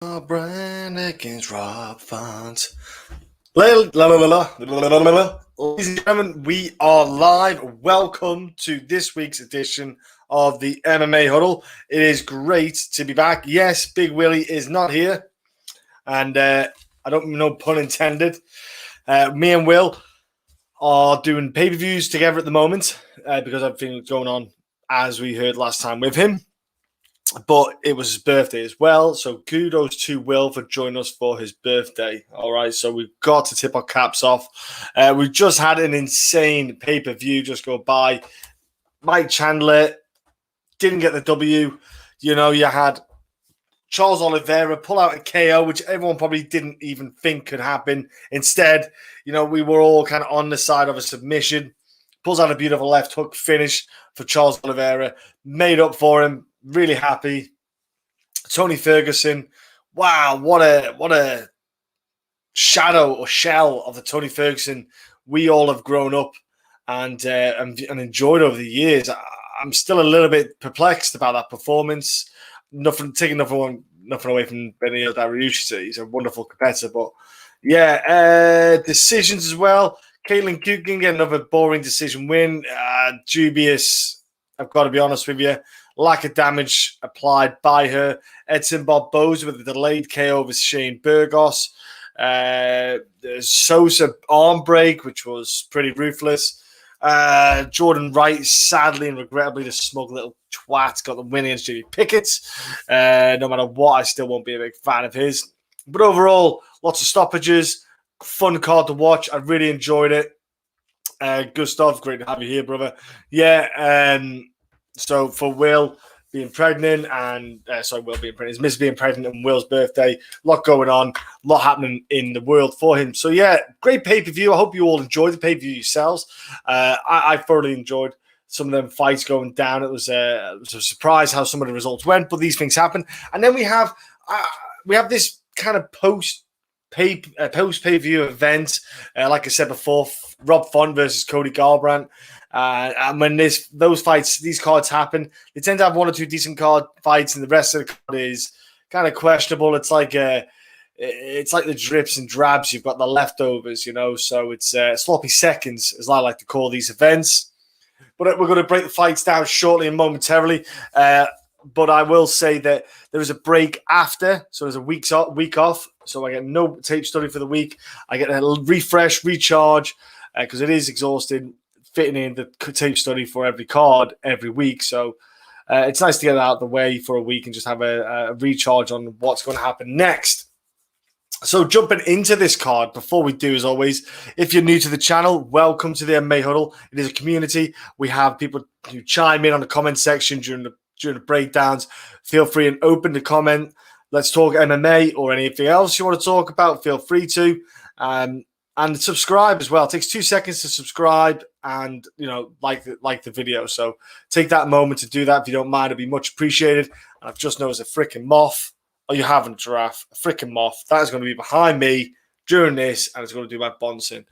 Garbrandt against Rafael. Ladies and gentlemen, we are live. Welcome to this week's edition of the MMA Huddle. It is great to be back. Yes, Big Willie is not here. And I don't know, pun intended. Me and Will are doing pay-per-views together at the moment because everything going on, as we heard last time with him. But it was his birthday as well. So kudos to Will for joining us for his birthday. All right. So we've got to tip our caps off. We just had an insane pay-per-view just go by. Mike Chandler didn't get the W. You know, you had Charles Oliveira pull out a KO, which everyone probably didn't even think could happen. Instead, you know, we were all kind of on the side of a submission. Pulls out a beautiful left hook finish for Charles Oliveira. Made up for him. Really happy. Tony Ferguson. Wow, what a shadow or shell of the Tony Ferguson we all have grown up and enjoyed over the years. I'm still a little bit perplexed about that performance. Taking nothing away from Benio Dariushita. He's a wonderful competitor, but yeah, decisions as well. Caitlin Kukin get another boring decision win. Dubious. I've got to be honest with you. Lack of damage applied by her. Edson Barboza with a delayed KO over Shane Burgos. Sosa arm break, which was pretty ruthless. Jordan Wright, sadly and regrettably, the smug little twat, got the win against Jimmy Pickett. No matter what, I still won't be a big fan of his. But overall, lots of stoppages. Fun card to watch. I really enjoyed it. Gustav, great to have you here, brother. Yeah, so for Will being pregnant and Will being pregnant, his miss being pregnant and Will's birthday, a lot going on, a lot happening in the world for him. So yeah, great pay-per-view. I hope you all enjoyed the pay-per-view yourselves. I thoroughly enjoyed some of them fights going down. It was a surprise how some of the results went, but these things happen. And then we have this kind of post pay-per-view event. Like I said before, Rob Font versus Cody Garbrandt. And when these cards happen, they tend to have one or two decent card fights, and the rest of the card is kind of questionable. It's like the drips and drabs. You've got the leftovers, you know. So it's sloppy seconds, as I like to call these events. But we're going to break the fights down shortly and momentarily. But I will say that there was a break after, so there's a week off. So I get no tape study for the week. I get a refresh, recharge, because it is exhausting fitting in the tape study for every card every week. So it's nice to get it out of the way for a week and just have a recharge on what's going to happen next. So jumping into this card, before we do, as always, if you're new to the channel, welcome to the MMA Huddle. It is a community. We have people who chime in on the comment section during the breakdowns. Feel free and open to comment. Let's talk MMA or anything else you want to talk about. Feel free to. And subscribe as well. It takes 2 seconds to subscribe and, you know, like the video. So take that moment to do that. If you don't mind, it'd be much appreciated. And I've just noticed a freaking moth. Oh, you haven't, Giraffe. A freaking moth. That is going to be behind me during this, and it's going to do my bouncing.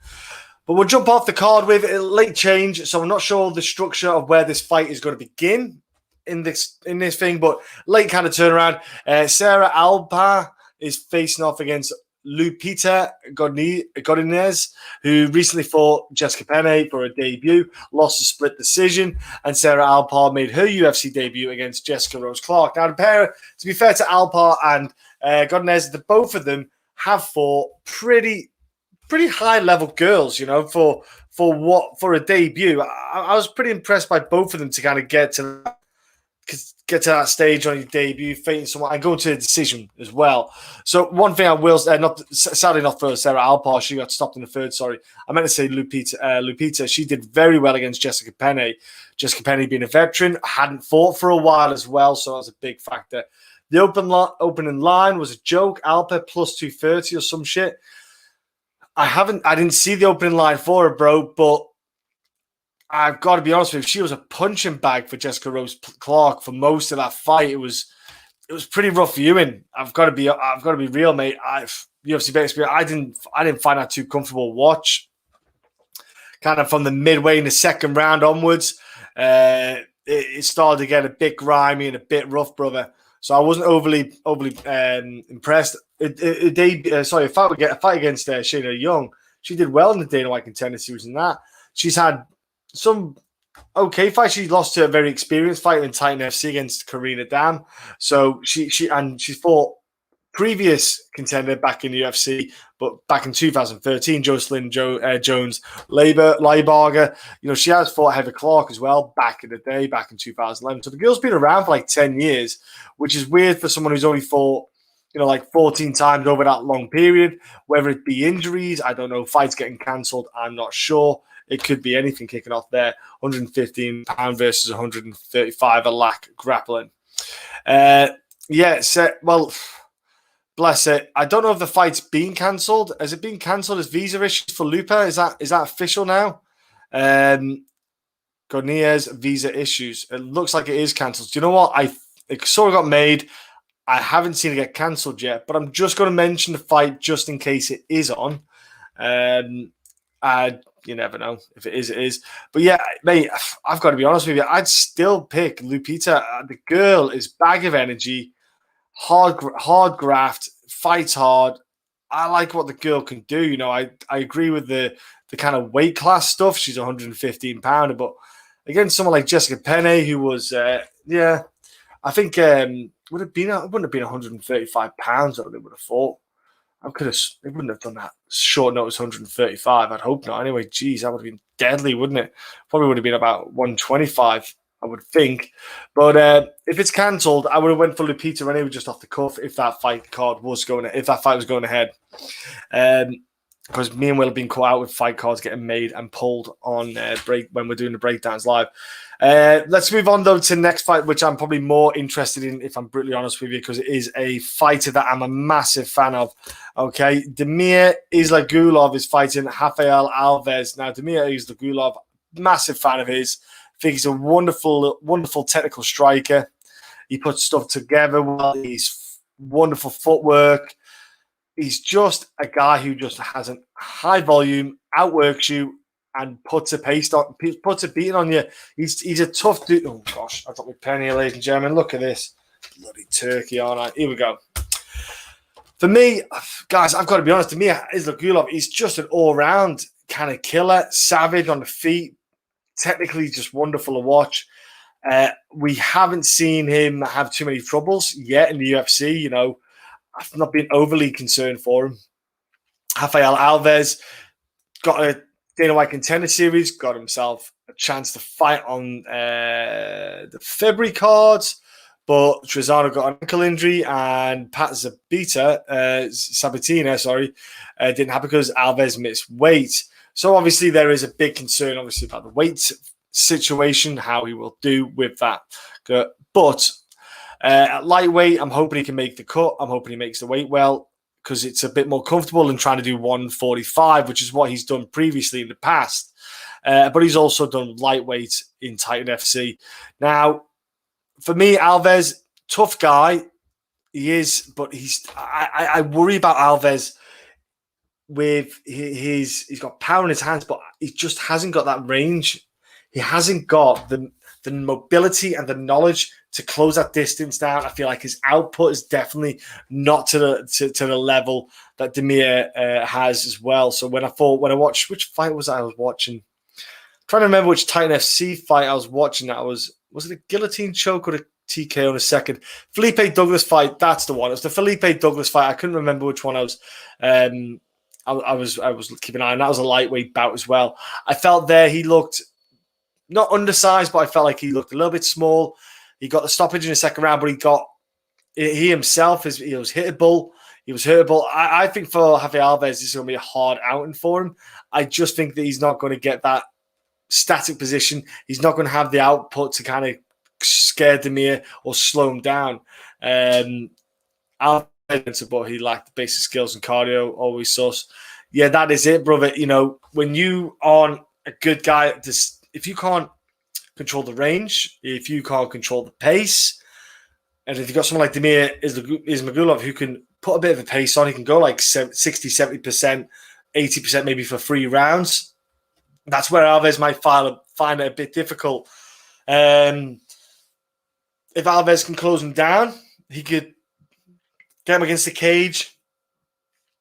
But we'll jump off the card with a late change. So I'm not sure the structure of where this fight is going to begin in this thing, but late kind of turnaround. Sarah Alpar is facing off against Lupita Godinez, who recently fought Jessica Penne for a debut, lost a split decision, and Sarah Alpar made her UFC debut against Jessica Rose Clark. Now, to be fair to Alpar and Godinez, the both of them have fought pretty high-level girls, you know, for a debut. I was pretty impressed by both of them to kind of get to that stage on your debut, fighting someone and going to a decision as well. So one thing I will say, sadly not for Sarah Alpar, she got stopped in the third, sorry. I meant to say Lupita. She did very well against Jessica Penne. Jessica Penne being a veteran, hadn't fought for a while as well, so that was a big factor. The opening line was a joke, Alpar plus 230 or some shit. I didn't see the opening line for her, bro, but I've got to be honest with you, she was a punching bag for Jessica Rose Clark for most of that fight. It was pretty rough viewing. I've got to be real, mate. UFC experience. I didn't find that too comfortable to watch. Kind of from the midway in the second round onwards, it started to get a bit grimy and a bit rough, brother. So I wasn't overly impressed. A fight against Shayna Young. She did well in the Dana White Contender Series in that. She's had some okay fights. She lost to a very experienced fighter in Titan FC against Karina Dam. So she fought previous contender back in the UFC, but back in 2013, Jocelyn Jones Leibarger. She has fought Heather Clark as well back in the day, back in 2011. So the girl's been around for like 10 years, which is weird for someone who's only fought, like 14 times over that long period. Whether it be injuries, I don't know. Fights getting cancelled, I'm not sure. It could be anything kicking off there. 115 pound versus 135, a lack grappling. Bless it. I don't know if the fight's been cancelled. Has it been cancelled as visa issues for Lupa? Is that official now? Godinez visa issues. It looks like it is cancelled. Do you know what? It sort of got made. I haven't seen it get cancelled yet, but I'm just going to mention the fight just in case it is on. You never know. If it is, it is. But yeah, mate, I've got to be honest with you. I'd still pick Lupita. The girl is bag of energy. Hard graft, fights hard. I like what the girl can do. I agree with the kind of weight class stuff. She's 115 pounder, but against someone like Jessica Penne, who was, I think it wouldn't have been 135 pounds that they would have fought. They wouldn't have done that short notice 135. I'd hope not. Anyway, geez, that would have been deadly, wouldn't it? Probably would have been about 125. I would think. But if it's cancelled, I would have went for Lupita anyway, just off the cuff, if that fight was going ahead. Because me and Will have been caught out with fight cards getting made and pulled on break when we're doing the breakdowns live. Let's move on, though, to the next fight, which I'm probably more interested in, if I'm brutally honest with you, because it is a fighter that I'm a massive fan of. Okay, Damir Ismagulov is fighting Rafael Alves. Now, Damir Ismagulov, massive fan of his. I think he's a wonderful, wonderful technical striker. He puts stuff together well. He's wonderful footwork. He's just a guy who just has a high volume, outworks you, and puts a beating on you. He's a tough dude. Oh gosh, I dropped my pen here, ladies and gentlemen. Look at this. Bloody turkey, aren't I? Here we go. For me, guys, I've got to be honest. To me, Ismagulov, he's just an all-round kind of killer, savage on the feet. Technically just wonderful to watch. We haven't seen him have too many troubles yet in the UFC. I've not been overly concerned for him. Rafael Alves got a Dana White Contender Series, got himself a chance to fight on the February cards, but Trezano got an ankle injury and Pat Sabatina, didn't happen because Alves missed weight. So obviously there is a big concern, about the weight situation, how he will do with that. But at lightweight, I'm hoping he can make the cut. I'm hoping he makes the weight well because it's a bit more comfortable than trying to do 145, which is what he's done previously in the past. But he's also done lightweight in Titan FC. Now, for me, Alves, tough guy. He is, but I worry about Alves. He's got power in his hands, but he just hasn't got that range. He hasn't got the mobility and the knowledge to close that distance down. I feel like his output is definitely not to the level that Damir has as well. So when I watched, which fight was I was watching? I'm trying to remember which Titan FC fight I was watching. Was it a guillotine choke or a TKO in a second? Felipe Douglas fight. That's the one. It was the Felipe Douglas fight. I couldn't remember which one I was. I was keeping an eye on. That was a lightweight bout as well. I felt there he looked not undersized, but I felt like he looked a little bit small. He got the stoppage in the second round, but he himself was hittable. He was hurtable. I think for Rafael Alves, this is going to be a hard outing for him. I just think that he's not going to get that static position. He's not going to have the output to kind of scare Damir or slow him down. Alves, but he lacked the basic skills and cardio, always sus. Yeah, that is it, brother. When you aren't a good guy, if you can't control the range, if you can't control the pace, and if you've got someone like Damir Ismagulov who can put a bit of a pace on, he can go like 60, 70%, 80% maybe for 3 rounds. That's where Alves might find it a bit difficult. If Alves can close him down, he could get him against the cage.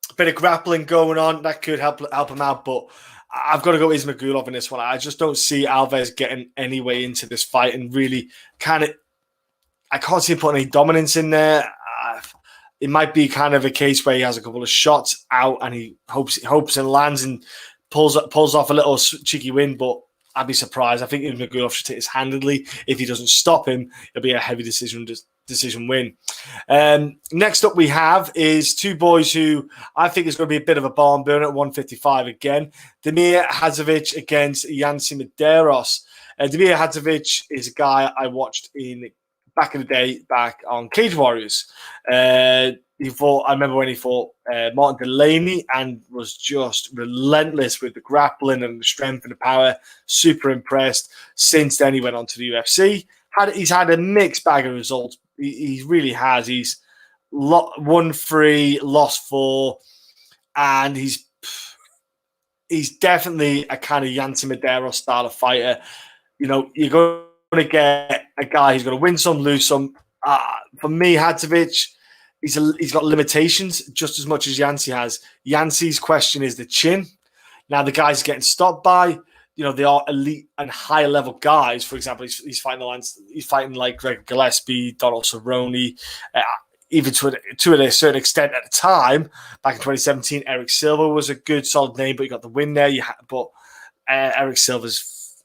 A bit of grappling going on. That could help him out. But I've got to go Ismagulov in this one. I just don't see Alves getting any way into this fight and really kind of... I can't see him putting any dominance in there. It might be kind of a case where he has a couple of shots out and he hopes and lands and pulls off a little cheeky win, but I'd be surprised. I think Ismagulov should take this handedly. If he doesn't stop him, it'll be a heavy decision win. Next up we have is two boys who I think is going to be a bit of a barn burner at 155 again. Damir Hadžović against Yancy Medeiros. Damir Hadžović is a guy I watched back in the day, back on Cage Warriors. He fought. I remember when he fought Martin Delaney and was just relentless with the grappling and the strength and the power. Super impressed. Since then, he went on to the UFC. He's had a mixed bag of results. He really has. He's won 3, lost 4, and he's definitely a kind of Yancy Medeiros style of fighter. You know, you're going to get a guy who's going to win some, lose some. For me, Hadžović, he's got limitations just as much as Yancy has. Yancy's question is the chin. Now, the guys getting stopped by, you know, they are elite and higher level guys. For example, he's fighting like Greg Gillespie, Donald Cerrone, even to a certain extent at the time. Back in 2017, Eric Silva was a good, solid name, but he got the win there. But Eric Silva's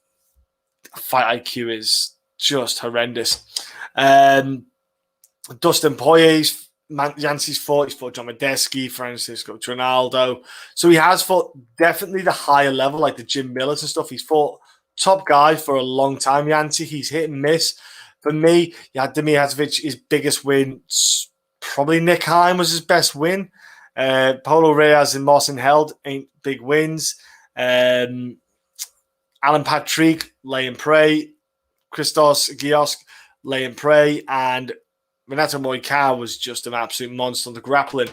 fight IQ is just horrendous. Dustin Poirier's Yancy's fought. He's fought John Medeski, Francisco Trinaldo. So he has fought definitely the higher level, like the Jim Millers and stuff. He's fought top guy for a long time, Yancy. He's hit and miss. For me, Damir Hadžović, his biggest win, probably Nick Heim was his best win. Paulo Reyes and Marcin Held ain't big wins. Alan Patrick, lay and pray. Christos Giosk, lay and pray. And Renato Moicano was just an absolute monster on the grappling.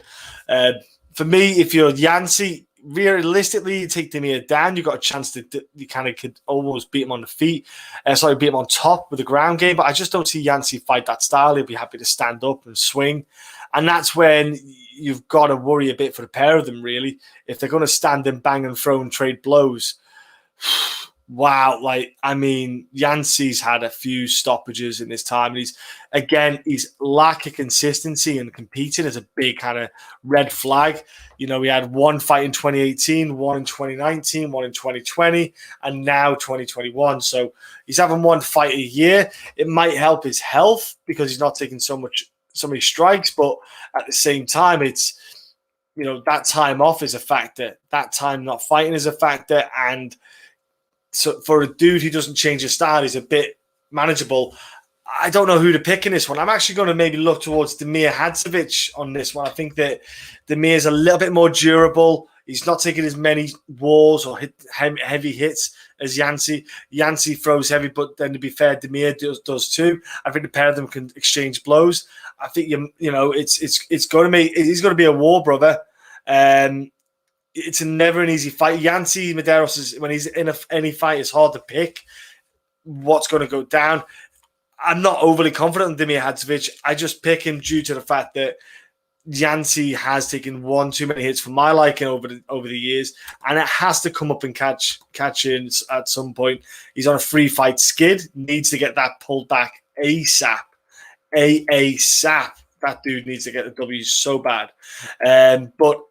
For me, if you're Yancy, realistically, you take Damir down, you've got a chance to you kind of could almost beat him on the feet. Beat him on top with the ground game. But I just don't see Yancy fight that style. He'll be happy to stand up and swing. And that's when you've got to worry a bit for the pair of them, really. If they're going to stand and bang and throw and trade blows. Wow, Yancy's had a few stoppages in this time. He's lack of consistency and competing is a big kind of red flag. You know, we had one fight in 2018, one in 2019, one in 2020, and now 2021. So he's having one fight a year. It might help his health because he's not taking so many strikes, but at the same time, it's, you know, that time off is a factor. That time not fighting is a factor, and so for a dude who doesn't change his style, he's a bit manageable. I don't know who to pick in this one. I'm actually going to maybe look towards Damir Hadžović on this one. I think that Damir is a little bit more durable. He's not taking as many walls or heavy hits as Yancy. Yancy throws heavy, but then to be fair, Damir does too. I think the pair of them can exchange blows. I think it's going to be he's going to be a war, brother. It's never an easy fight. Yancy Medeiros is, when he's in any fight, it's hard to pick what's going to go down. I'm not overly confident in Damir Hadžović. I just pick him due to the fact that Yancy has taken one too many hits for my liking over the years, and it has to come up and catch in at some point. He's on a 3-fight skid, needs to get that pulled back ASAP. ASAP. That dude needs to get the W so bad. But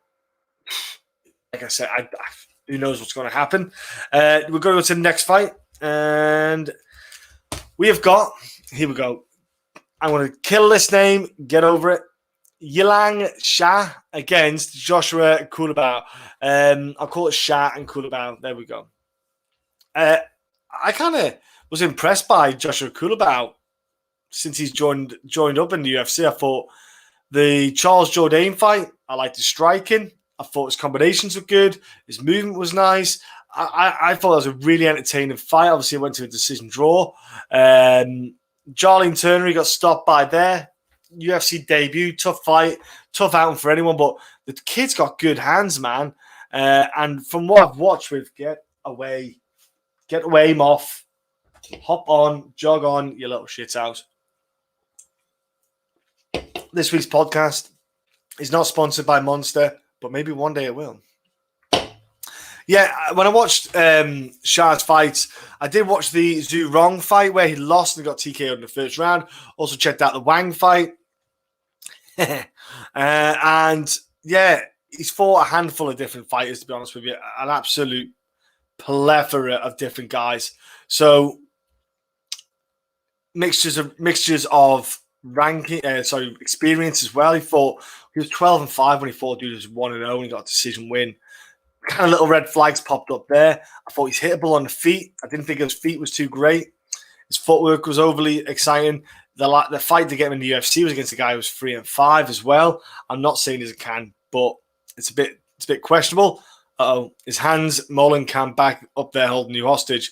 like I said, who knows what's going to happen. We're going to go to the next fight. And we have got, here we go. I'm going to kill this name, get over it. Yilan Shah against Joshua Culibao. I'll call it Shah and Culibao. There we go. I kind of was impressed by Joshua Culibao since he's joined up in the UFC. I thought the Charles Jourdain fight, I liked his striking. I thought his combinations were good. His movement was nice. I thought it was a really entertaining fight. Obviously, it went to a decision draw. Jarlene Turner, he got stopped by there. UFC debut, tough fight, tough outing for anyone, but the kid's got good hands, man. And from what I've watched with Get Away, Moff, hop on, jog on, you little shit out. This week's podcast is not sponsored by Monster, but maybe one day it will. Yeah, when I watched Shah's fights, I did watch the Zhu Rong fight where he lost and got TKO'd in the first round. Also checked out the Wang fight. And yeah, he's fought a handful of different fighters, to be honest with you. An absolute plethora of different guys. So mixtures of ranking, experience as well. He was 12-5 when he fought dude who was 1-0 and he got a decision win. Kind of little red flags popped up there. I thought he's hittable on the feet. I didn't think his feet was too great. His footwork was overly exciting. The fight to get him in the UFC was against a guy who was 3-5 as well. I'm not saying he's a can, but it's a bit questionable. His hands, Mullen can back up there holding you hostage.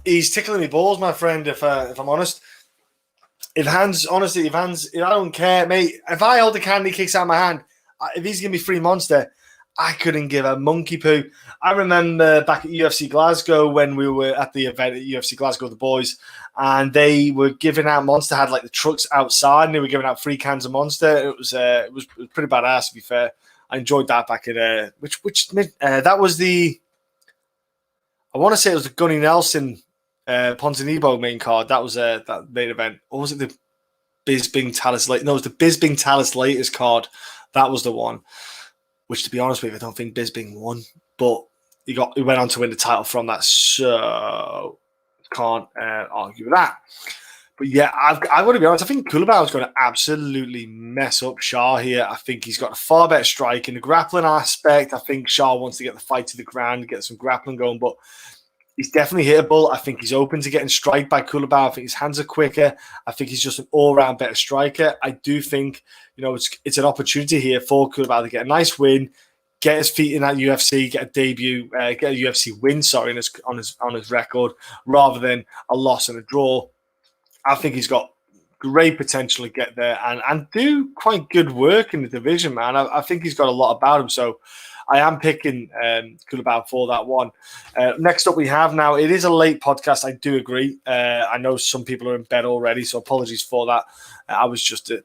He's tickling me balls, my friend. If I'm honest, if I don't care, mate. If I hold the can, he kicks out my hand. If he's giving me free Monster, I couldn't give a monkey poo. I remember back at UFC Glasgow when we were at the event at UFC Glasgow, the boys, and they were giving out Monster, had like the trucks outside, and they were giving out free cans of Monster. It was pretty badass, to be fair. I enjoyed that back in that was the, I want to say it was the Gunny Nelson Ponzinibbio main card. That was that main event. Or was it the Bisping Talis late? No, it was the Bisping Talis latest card. That was the one. Which, to be honest with you, I don't think Bisping won, but he went on to win the title from that, so can't argue with that. But yeah, I've got to be honest. I think Culibao is going to absolutely mess up Shah here. I think he's got a far better strike in the grappling aspect. I think Shah wants to get the fight to the ground, get some grappling going, but he's definitely hittable. I think he's open to getting striked by Culibao. I think his hands are quicker. I think he's just an all-round better striker. I do think, it's an opportunity here for Culibao to get a nice win, get his feet in that UFC, get a debut, get a UFC win, on his record, rather than a loss and a draw. I think he's got great potential to get there and do quite good work in the division, man. I think he's got a lot about him, so I am picking Culibao for that one. Next up we have now, it is a late podcast, I do agree. I know some people are in bed already, so apologies for that. I was just a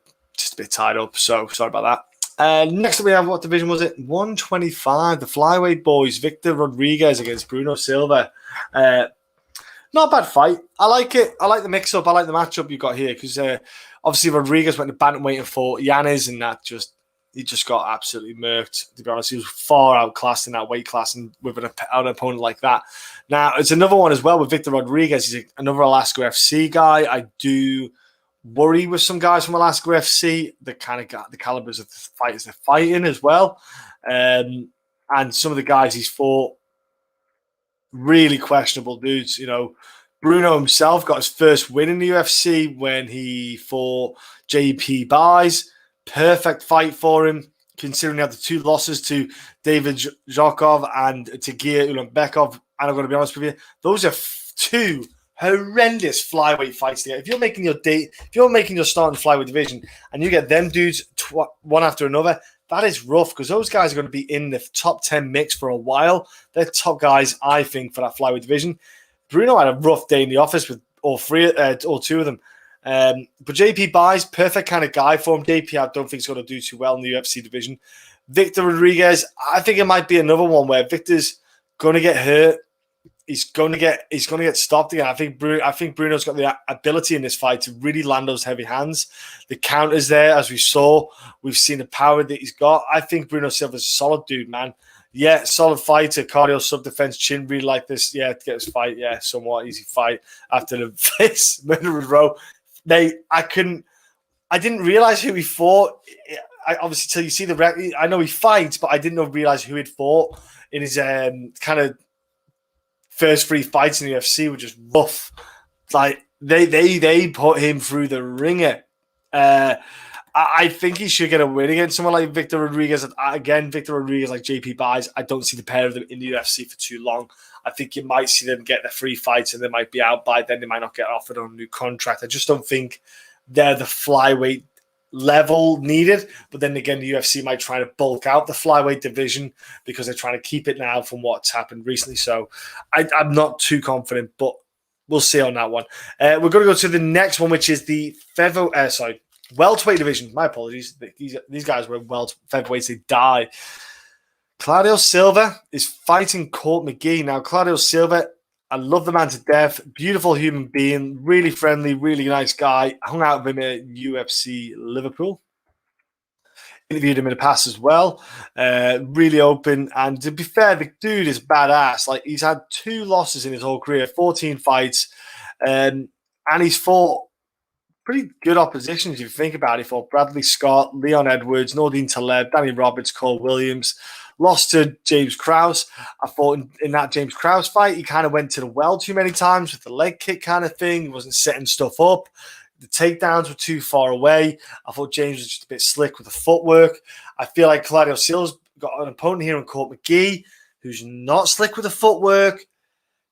bit tied up, so sorry about that. Next up we have, what division was it? 125, the flyweight boys, Victor Rodriguez against Bruno Silva. Not a bad fight. I like it. I like the mix-up. I like the matchup you got here because obviously Rodriguez went to bantamweight and fought Yancy, and he just got absolutely murked, to be honest. He was far outclassed in that weight class and with an opponent like that. Now, it's another one as well with Victor Rodriguez. He's another Alaska FC guy. I do worry with some guys from Alaska FC, the calibers of the fighters they're fighting as well. And some of the guys he's fought, really questionable dudes. Bruno himself got his first win in the UFC when he fought JP Buys. Perfect fight for him, considering he had the two losses to David Zhokov and Tagir Ulanbekov. And I'm going to be honest with you, those are two horrendous flyweight fights to get. If you're making your starting flyweight division and you get them dudes one after another, that is rough because those guys are going to be in the top 10 mix for a while. They're top guys, I think, for that flyweight division. Bruno had a rough day in the office with all two of them. But JP Buys, perfect kind of guy for him. JP, I don't think he's going to do too well in the UFC division. Victor Rodriguez, I think it might be another one where Victor's going to get hurt. He's going to get stopped again. I think Bruno's got the ability in this fight to really land those heavy hands. The counters there, as we saw. We've seen the power that he's got. I think Bruno Silva's a solid dude, man. Yeah, solid fighter, cardio, sub-defense, chin, really like this. Yeah, to get his fight. Yeah, somewhat easy fight after the face murderer's row. I didn't realize who he fought. Obviously, till you see the record, I know he fights, but I didn't realize who he'd fought in his kind of first three fights in the UFC were just rough. Like they put him through the ringer. I think he should get a win against someone like Victor Rodriguez. Again, Victor Rodriguez, like JP Buys, I don't see the pair of them in the UFC for too long. I think you might see them get their free fights and they might be out by then. They might not get offered on a new contract. I just don't think they're the flyweight level needed. But then again, the UFC might try to bulk out the flyweight division because they're trying to keep it now from what's happened recently. So I'm not too confident, but we'll see on that one. We're going to go to the next one, which is the Welterweight division. My apologies. These guys were featherweights. They die. Claudio Silva is fighting Court McGee. Now, Claudio Silva, I love the man to death. Beautiful human being. Really friendly, really nice guy. I hung out with him at UFC Liverpool. Interviewed him in the past as well. Really open. And to be fair, the dude is badass. Like, he's had 2 losses in his whole career, 14 fights. And he's fought pretty good opposition, if you think about it. He fought Bradley Scott, Leon Edwards, Nordine Taleb, Danny Roberts, Cole Williams. Lost to James Krause. I thought in that James Krause fight, he kind of went to the well too many times with the leg kick kind of thing. He wasn't setting stuff up. The takedowns were too far away. I thought James was just a bit slick with the footwork. I feel like Claudio Silva's got an opponent here in Court McGee who's not slick with the footwork.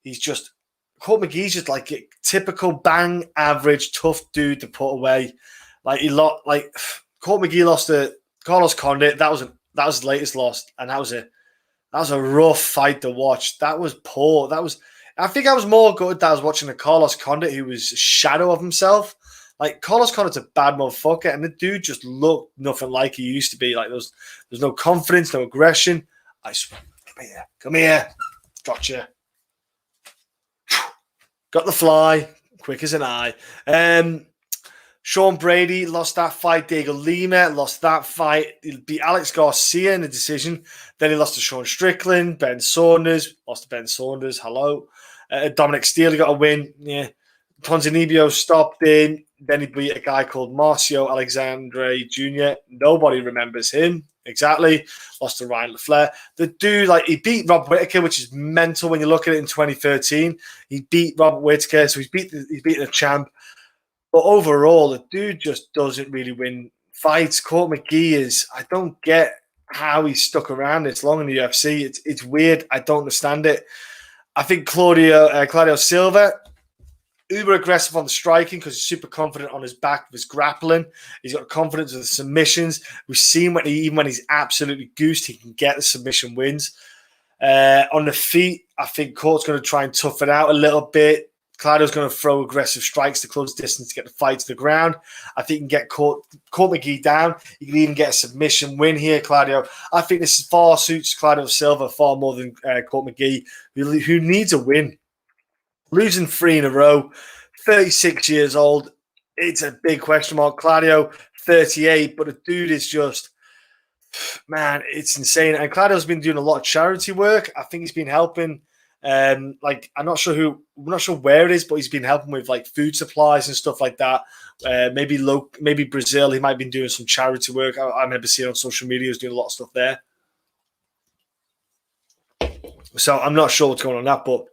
Court McGee's just like a typical bang average tough dude to put away. Court McGee lost to Carlos Condit. That was his latest loss, and that was a rough fight to watch. That was poor. I think I was more good that I was watching the Carlos Condit, who was a shadow of himself. Like, Carlos Condit's a bad motherfucker, and the dude just looked nothing like he used to be. Like, there's no confidence, no aggression. I swear, come here, gotcha. Got the fly, quick as an eye. Sean Brady lost that fight. Diego Lima lost that fight. He beat Alex Garcia in the decision. Then he lost to Sean Strickland. Ben Saunders. Lost to Ben Saunders. Hello. Dominic Steele got a win. Yeah. Ponzinibbio stopped in. Then he beat a guy called Marcio Alexandre Jr. Nobody remembers him. Exactly. Lost to Ryan LaFleur. The dude, he beat Rob Whittaker, which is mental when you look at it in 2013. He beat Robert Whittaker, so he's beaten a champ. But overall, the dude just doesn't really win fights. Court McGee I don't get how he's stuck around this long in the UFC. It's weird. I don't understand it. I think Claudio Silva, uber aggressive on the striking because he's super confident on his back with his grappling. He's got confidence with the submissions. We've seen even when he's absolutely goosed, he can get the submission wins. On the feet, I think Court's going to try and toughen out a little bit. Claudio's going to throw aggressive strikes to close distance to get the fight to the ground. I think he can get Court McGee down. He can even get a submission win here, Claudio. I think this far suits Claudio Silva far more than Court McGee, who needs a win. Losing 3 in a row, 36 years old. It's a big question mark. Claudio, 38, but the dude is just, man, it's insane. And Claudio's been doing a lot of charity work. I think he's been helping. I'm not sure where it is, but he's been helping with food supplies and stuff like that. Maybe Brazil. He might have been doing some charity work. I remember seeing on social media he was doing a lot of stuff there. So I'm not sure what's going on that, but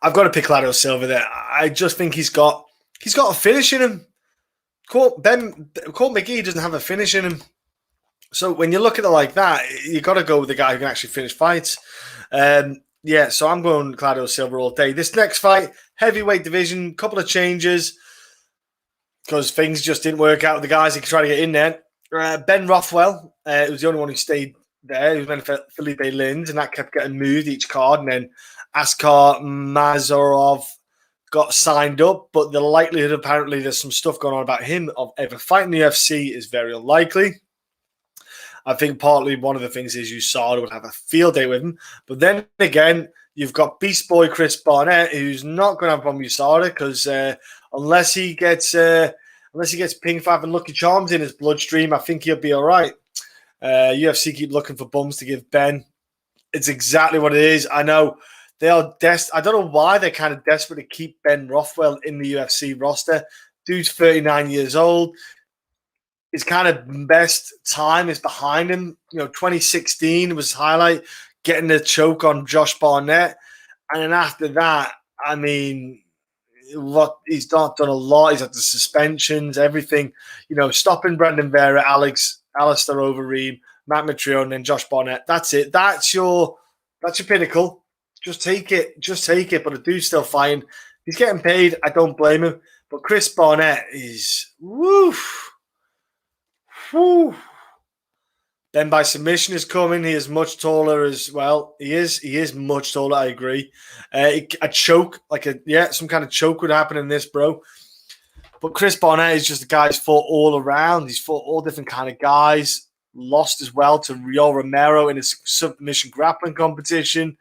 I've got to pick Claudio Silva there. I just think he's got a finish in him. Court McGee doesn't have a finish in him. So when you look at it like that, you got to go with the guy who can actually finish fights. So I'm going Claudio Silva all day. This next fight, heavyweight division, couple of changes because things just didn't work out with the guys who tried to get in there. Ben Rothwell was the only one who stayed there. He was meant for Felipe Lins, and that kept getting moved each card. And then Askar Mazarov got signed up, but the likelihood apparently there's some stuff going on about him of ever fighting the UFC is very unlikely. I think partly one of the things is USADA would have a field day with him. But then again, you've got Beast Boy Chris Barnett, who's not going to have a problem with USADA because unless he gets Ping Five and Lucky Charms in his bloodstream, I think he'll be all right. UFC keep looking for bums to give Ben. It's exactly what it is. I know they are I don't know why they're kind of desperate to keep Ben Rothwell in the UFC roster. Dude's 39 years old. His kind of best time is behind him. 2016 was highlight, getting the choke on Josh Barnett. And then after that, I mean, he's not done a lot. He's had the suspensions, everything. Stopping Brandon Vera, Alistair Overeem, Matt Mitrione, and then Josh Barnett. That's it. That's your pinnacle. Just take it. But the dude's still fighting. He's getting paid. I don't blame him. But Chris Barnett is woof. Whew. Then by submission is coming. He is much taller as well. He is much taller. I agree. A choke, some kind of choke would happen in this, bro. But Chris Barnett is just a guy who's fought all around. He's fought all different kind of guys. Lost as well to Rio Romero in his submission grappling competition.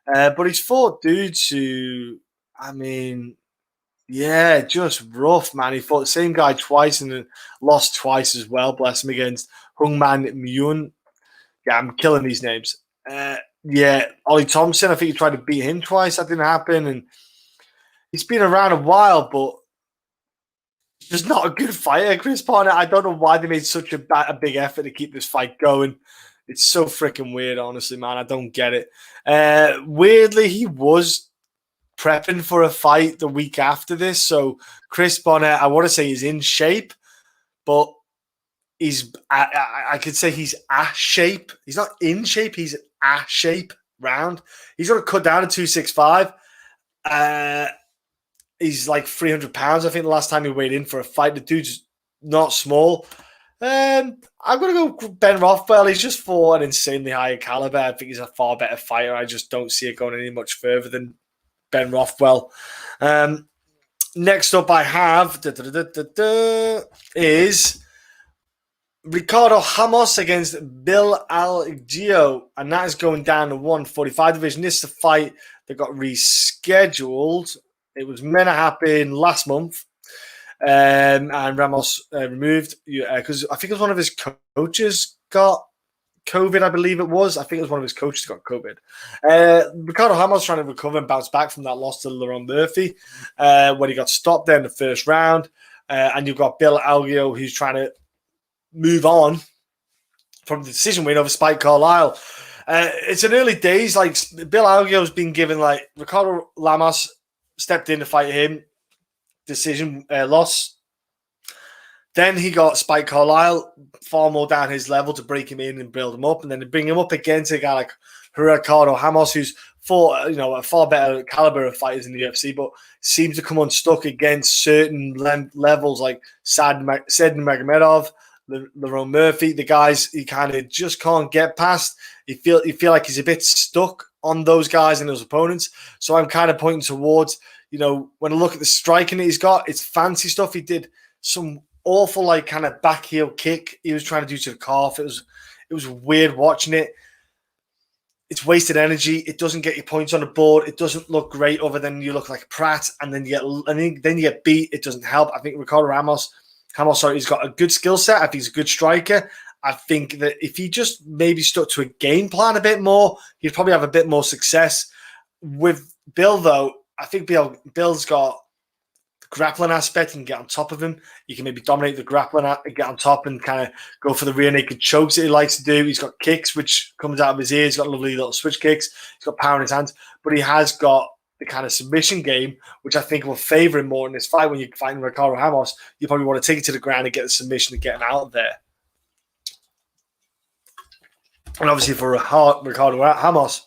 But he's fought dudes who, I mean, yeah, just rough, man. He fought the same guy twice and then lost twice as well, bless him, against Hungman Myun. Yeah, I'm killing these names. Yeah, Ollie Thompson, I think he tried to beat him twice. That didn't happen. And he's been around a while, but just not a good fighter, Chris Barnett. I don't know why they made such a big effort to keep this fight going. It's so freaking weird, honestly, man. I don't get it. Weirdly, he was prepping for a fight the week after this. So Chris Barnett, I want to say he's in shape, but I could say he's a shape. He's not in shape. He's a shape round. He's got to cut down to 265. He's like 300 pounds. I think the last time he weighed in for a fight, the dude's not small. I'm going to go Ben Rothwell. He's just for an insanely higher caliber. I think he's a far better fighter. I just don't see it going any much further than Ben Rothwell. Next up I have is Ricardo Ramos against Bill Algeo, and that is going down to 145 division. This is a fight that got rescheduled. It was meant to happen last month, and Ramos removed because I think it was one of his coaches got COVID, I believe it was. I think it was one of his coaches got COVID. Ricardo Ramos trying to recover and bounce back from that loss to Laurent Murphy when he got stopped there in the first round. And you've got Bill Algeo who's trying to move on from the decision win over Spike Carlisle. It's in early days. Like Bill Algeo's been given, like Ricardo Ramos stepped in to fight him. Decision loss. Then he got Spike Carlisle far more down his level to break him in and build him up, and then to bring him up against a guy like Ricardo Ramos, who's fought, a far better caliber of fighters in the UFC, but seems to come unstuck against certain levels like Said Magomedov, Laurent Murphy, the guys he kind of just can't get past. You feel like he's a bit stuck on those guys and those opponents. So I'm kind of pointing towards, when I look at the striking that he's got, it's fancy stuff. He did some awful like kind of back heel kick he was trying to do to the calf. It was weird watching it. It's wasted energy. It doesn't get you points on the board. It doesn't look great other than you look like a Pratt, and then you get beat. It doesn't help. I think Ricardo Ramos, he's got a good skill set. I think he's a good striker. I think that if he just maybe stuck to a game plan a bit more, he'd probably have a bit more success. With Bill, though, I think Bill's got the grappling aspect and get on top of him. You can maybe dominate the grappling and get on top and kind of go for the rear naked chokes that he likes to do. He's got kicks, which comes out of his ears. He's got lovely little switch kicks. He's got power in his hands. But he has got the kind of submission game, which I think will favor him more in this fight. When you're fighting Ricardo Ramos, you probably want to take it to the ground and get the submission and get him out of there. And obviously for Ricardo Ramos,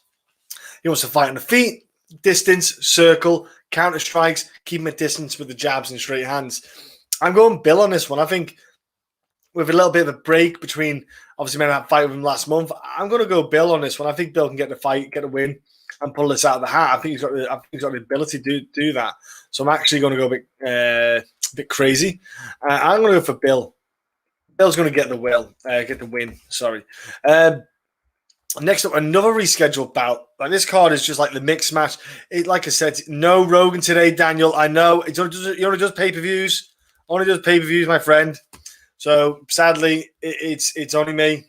he wants to fight on the feet, distance, circle, counter strikes, keep him at distance with the jabs and straight hands. I'm going Bill on this one. I think with a little bit of a break between, obviously, made that fight with him last month, I'm going to go Bill on this one. I think Bill can get the fight, get a win, and pull this out of the hat. I think he's got the ability to do that. So I'm actually going to go a bit crazy. I'm going to go for Bill. Bill's going to get the win. Sorry. Next up, another rescheduled bout. Like this card is just like the mixed match. Like I said, no Rogan today, Daniel. I know he only does pay-per-views. Only does pay-per-views, my friend. So sadly, it's only me.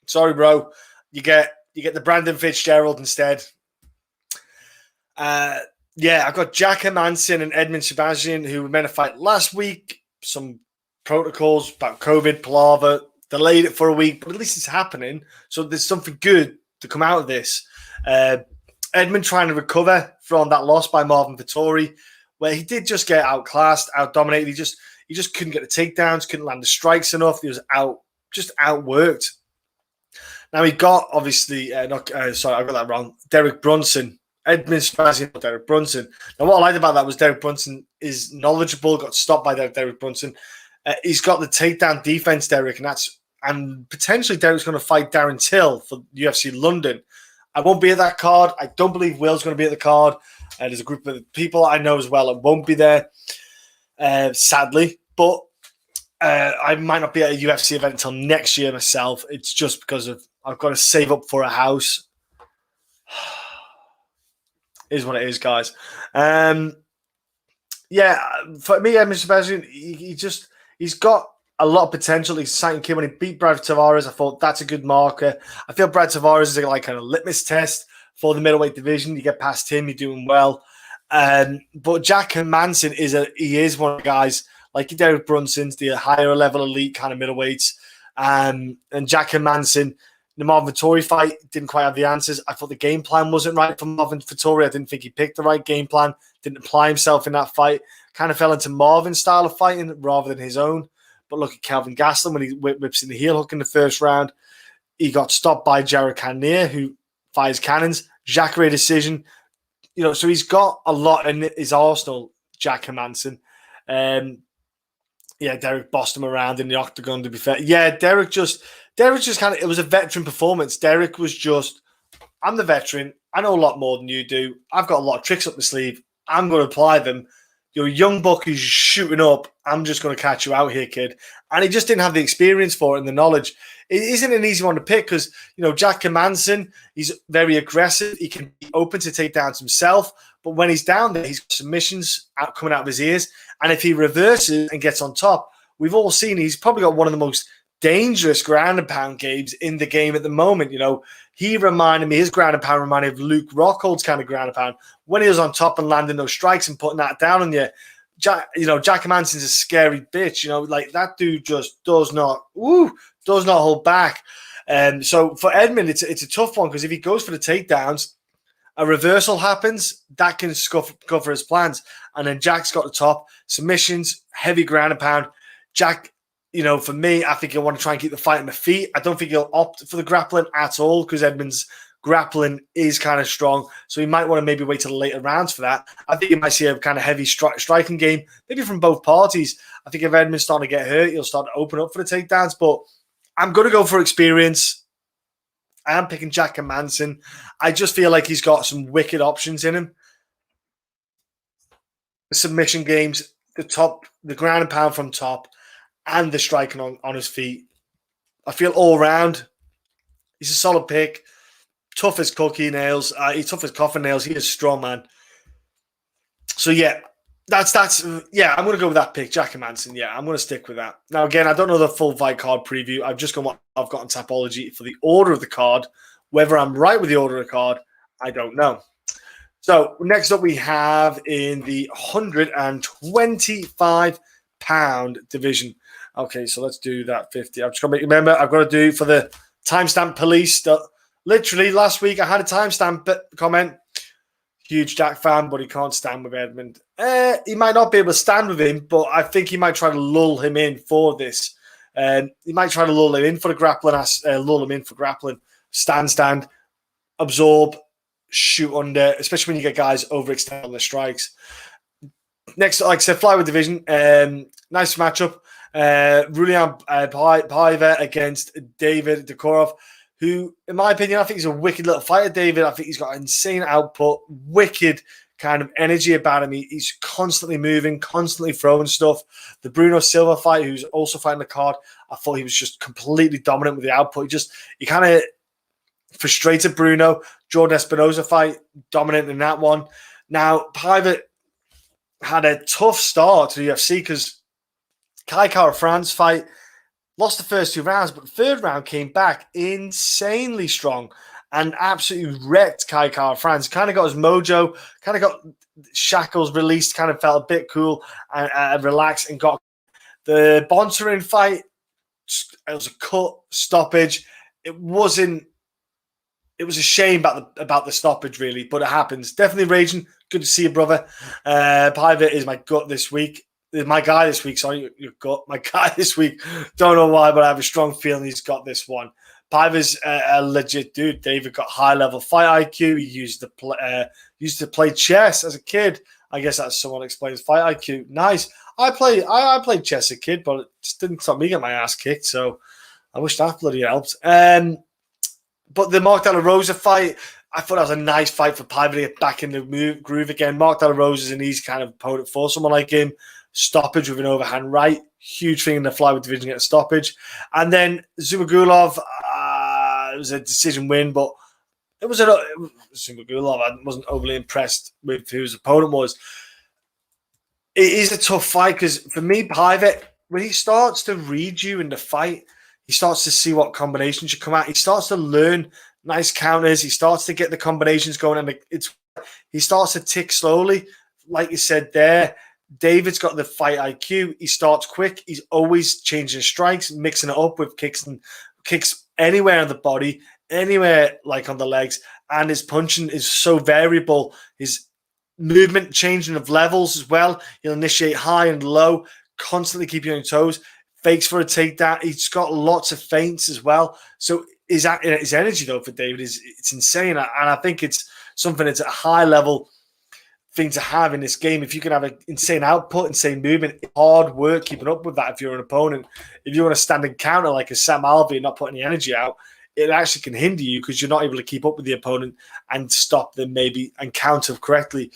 Sorry, bro. You get the Brandon Fitzgerald instead. I've got Jack Hermansson and Edmen Shahbazyan, who were meant to fight last week. Some protocols about COVID, palaver. Delayed it for a week, but at least it's happening. So there's something good to come out of this. Edmen trying to recover from that loss by Marvin Vettori, where he did just get outclassed, outdominated. He just couldn't get the takedowns, couldn't land the strikes enough. He was outworked. Now he got obviously I got that wrong. Derek Brunson, Edmen Shahbazyan, Derek Brunson. Now what I liked about that was Derek Brunson is knowledgeable. Got stopped by Derek Brunson. He's got the takedown defense, Derek, and potentially Derek's going to fight Darren Till for UFC London. I won't be at that card. I don't believe Will's going to be at the card. There's a group of people I know as well that won't be there. sadly. But I might not be at a UFC event until next year myself. It's just because I've got to save up for a house. Is what it is, guys. Yeah, for me, Shahbazyan, he's got a lot of potential. He's an exciting kid. When he beat Brad Tavares, I thought that's a good marker. I feel Brad Tavares is like kind of litmus test for the middleweight division. You get past him, you're doing well. But Jack Hermansson is one of the guys like Derek Brunson's, the higher level elite kind of middleweights. And Jack Hermansson, the Marvin Vettori fight didn't quite have the answers. I thought the game plan wasn't right for Marvin Vettori. I didn't think he picked the right game plan. Didn't apply himself in that fight. Kind of fell into Marvin's style of fighting rather than his own. But look at Kelvin Gastelum when he whips in the heel hook in the first round. He got stopped by Jared Cannonier, who fires cannons. Jacare decision. So he's got a lot in his arsenal, Jack Hermansson. Derek bossed him around in the octagon, to be fair. Yeah, Derek just kind of, it was a veteran performance. Derek was just, I'm the veteran. I know a lot more than you do. I've got a lot of tricks up my sleeve. I'm going to apply them. You're a young buck who's shooting up. I'm just going to catch you out here, kid. And he just didn't have the experience for it and the knowledge. It isn't an easy one to pick because, Jack Hermansson, he's very aggressive. He can be open to takedowns himself. But when he's down there, he's got submissions coming out of his ears. And if he reverses and gets on top, we've all seen he's probably got one of the most dangerous ground and pound games in the game at the moment. His ground and pound reminded me of Luke Rockhold's kind of ground and pound. When he was on top and landing those strikes and putting that down on you, Jack Hermansson's a scary bitch. That dude just does not hold back. So for Edmen, it's a tough one because if he goes for the takedowns, a reversal happens, that can cover his plans. And then Jack's got the top, submissions, heavy ground and pound. Jack, for me, I think he'll want to try and keep the fight on the feet. I don't think he'll opt for the grappling at all because Edmen's grappling is kind of strong. So he might want to maybe wait till the later rounds for that. I think you might see a kind of heavy striking game, maybe from both parties. I think if Edmen's starting to get hurt, he'll start to open up for the takedowns. But I'm going to go for experience. I am picking Jack Hermansson. I just feel like he's got some wicked options in him. The submission games, the ground and pound from top, and the striking on his feet. I feel all round. He's a solid pick. Tough as cookie nails. He's tough as coffin nails. He is a strong man. So yeah, that's I'm going to go with that pick, Jack Hermansson. Yeah, I'm going to stick with that. Now again, I don't know the full fight card preview. I've just got what I've got on Tapology for the order of the card. Whether I'm right with the order of the card, I don't know. So next up we have in the 125-pound division. Okay, so let's do that 50. I'm just going to remember, I've got to do for the timestamp police. Literally, last week I had a timestamp comment. Huge Jack fan, but he can't stand with Edmen. He might not be able to stand with him, but I think he might try to lull him in for this. He might try to lull him in for the grappling, stand, absorb, shoot under, especially when you get guys overextend on the strikes. Next, like I said, flyweight division. Nice matchup. Raulian Paiva against David Dukorov, who, in my opinion, I think he's a wicked little fighter, David. I think he's got insane output, wicked kind of energy about him. He's constantly moving, constantly throwing stuff. The Bruno Silva fight, who's also fighting the card, I thought he was just completely dominant with the output. He kind of frustrated Bruno. Jordan Espinosa fight, dominant in that one. Now, Paiva had a tough start to the UFC because Kai Kara-France fight, lost the first two rounds, but the third round came back insanely strong and absolutely wrecked Kai Kara-France. Kind of got his mojo, kind of got shackles released, kind of felt a bit cool and relaxed and got the Bontarin fight. It was a cut stoppage. It was a shame about the stoppage, really, but it happens. Definitely raging. Good to see you, brother. Paiva is my gut this week. My guy this week. Sorry, your gut. My guy this week. Don't know why, but I have a strong feeling he's got this one. Paiva's a legit dude. David got high-level fight IQ. He used to play chess as a kid. I guess that's someone explains fight IQ. Nice. I played chess as a kid, but it just didn't stop me getting my ass kicked. So I wish that bloody helped. But the Mark De La Rosa fight, I thought that was a nice fight for Paiva to get back in the groove again. Mark De La Rosa is an easy kind of opponent for someone like him. stoppage with an overhand right. Huge thing in the flyweight division, get a stoppage. And then Ismagulov, it was a decision win, but it was Ismagulov. I wasn't overly impressed with who his opponent was. It is a tough fight because for me, Paiva, when he starts to read you in the fight, he starts to see what combinations should come out. He starts to learn nice counters. He starts to get the combinations going, and he starts to tick slowly. Like you said there, David's got the fight IQ. He starts quick. He's always changing strikes, mixing it up with kicks anywhere on the body, anywhere like on the legs, and his punching is so variable. His movement changing of levels as well. He'll initiate high and low, constantly keep you on your toes. Fakes for a takedown. He's got lots of feints as well. So his energy, though, for David it's insane. And I think it's something that's a high level thing to have in this game. If you can have an insane output, insane movement, hard work keeping up with that if you're an opponent. If you want to stand and counter like a Sam Alvey and not put any energy out, it actually can hinder you because you're not able to keep up with the opponent and stop them maybe and counter correctly.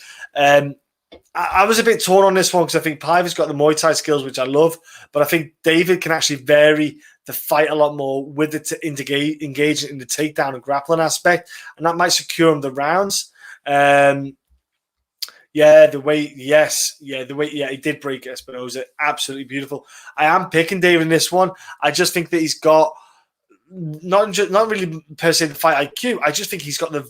I was a bit torn on this one because I think Paiva's got the Muay Thai skills, which I love, but I think David can actually vary the fight a lot more with it to engage in the takedown and grappling aspect, and that might secure him the rounds. He did break Espinosa. Absolutely beautiful. I am picking David in this one. I just think that he's got not really per se the fight IQ. I just think he's got the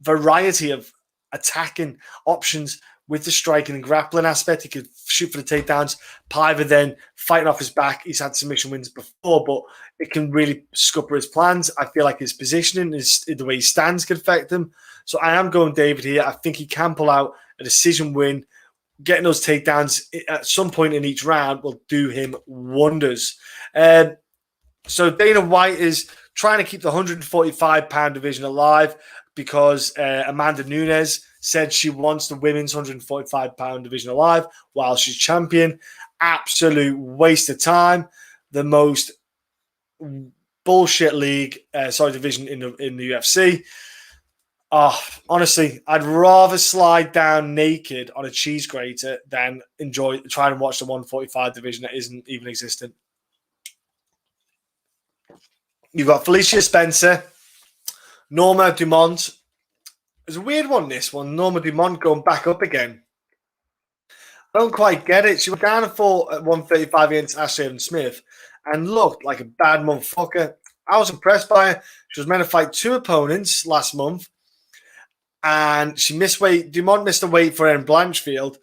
variety of attacking options with the striking and grappling aspect. He could shoot for the takedowns. Paiva then fighting off his back. He's had submission wins before, but it can really scupper his plans. I feel like his positioning, the way he stands could affect him. So I am going David here. I think he can pull out a decision win. Getting those takedowns at some point in each round will do him wonders. So Dana White is trying to keep the 145-pound division alive because Amanda Nunes said she wants the women's 145-pound division alive while she's champion. Absolute waste of time. The most bullshit division in the UFC. Honestly, I'd rather slide down naked on a cheese grater than try and watch the 145 division that isn't even existent. You've got Felicia Spencer, Norma Dumont. It's a weird one, this one. Norma Dumont going back up again. I don't quite get it. She went down and fought at 135 against Ashley Evans Smith and looked like a bad motherfucker. I was impressed by her. She was meant to fight two opponents last month, and she missed weight. Dumont missed a weight for her in Blanchfield,